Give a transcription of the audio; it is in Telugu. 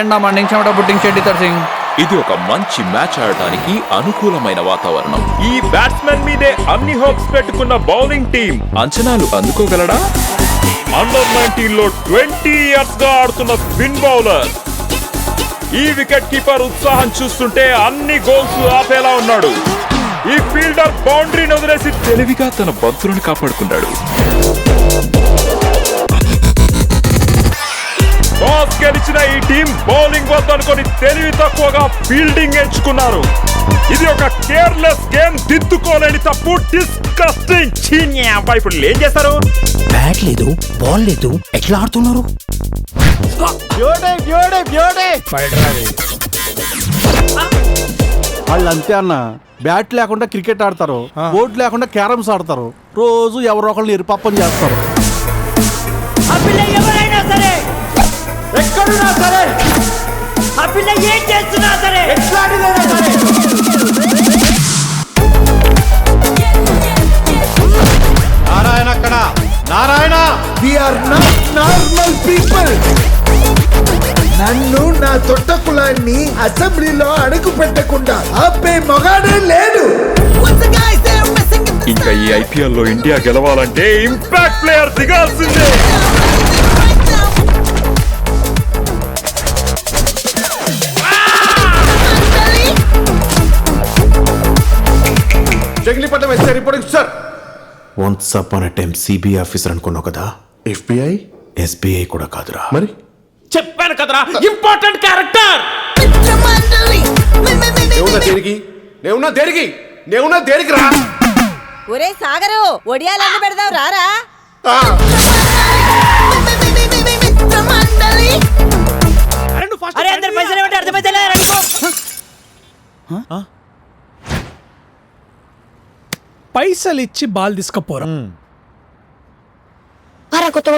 ఎండా మండింగ్ చెమట పుట్టింగ్ చెడ్డి సింగ్. ఇది ఒక మంచి మ్యాచ్ ఆడటానికి అనుకూలమైన వాతావరణం. ఈ బ్యాట్స్మెన్ మీదే అన్ని హోప్స్ పెట్టుకున్న బౌలింగ్ టీం అంచనాలు అందుకోగలడా? అండర్ 19 లో 20 ఇయర్స్ గా ఆడుతున్న స్పిన్ బౌలర్. ఈ వికెట్ కీపర్ ఉత్సాహం చూస్తుంటే అన్ని గోల్స్ ఆపేలా ఉన్నాడు. ఈ ఫీల్డర్ బౌండరీని వదిలేసి తెలివిగా తన బంతులను కాపాడుకున్నాడు. టాస్ గెలిచిన ఈ టీం బౌలింగ్ వద్దనుకొని తెలివి తక్కువగా ఫీల్డింగ్ ఎంచుకున్నారు. ఇది ఒక కేర్లెస్ గేమ్, దిద్దుకోలేని తప్పు. డిస్కస్టింగ్. ఇప్పుడు ఏం చేస్తారు? బ్యాట్ లేదు, బాల్ లేదు, ఎట్లా ఆడుతున్నారు? వాళ్ళు అంతే అన్న. బ్యాట్ లేకుండా క్రికెట్ ఆడతారు, బోర్డు లేకుండా క్యారమ్స్ ఆడతారు, రోజు ఎవరో ఒకళ్ళు ఎరుపప్పని చేస్తారు. ఎవరైనా సరే, ఎక్కడున్నా సరే, ఆ పిల్ల ఏం చేస్తున్నా సరే, ఎట్లాంటిదైనా సరే, నారాయణ అక్కడ, Narayana. We are not normal people. నన్ను నా తొట్ట కులాన్ని అసెంబ్లీలో అడుగు పెట్టకుండా ఆపే మగాడే లేడు. ఇంకా ఈ ఐపీఎల్ లో ఇండియా గెలవాలంటే ఇంపాక్ట్ ప్లేయర్ దిగాల్సిందే. Jangilipatnam SI reporting sir. Once upon a time CBI officer అనుకున్నావు కదా, ఎఫ్బిఐ ఎస్బీఐ కూడా కాదురా. మరి చెప్పాను కదరా, ఇంపార్టెంట్ క్యారెక్టర్. నేనున్నా దేనికి రా. ఒరే సాగరు, ఒడియాలన్నీ పెడదాం రారా. అరే అందరు పైసలు ఏమంటే అర్థమైతే పైసలు ఇచ్చి బాల్ తీసుకపోరా. కొత్త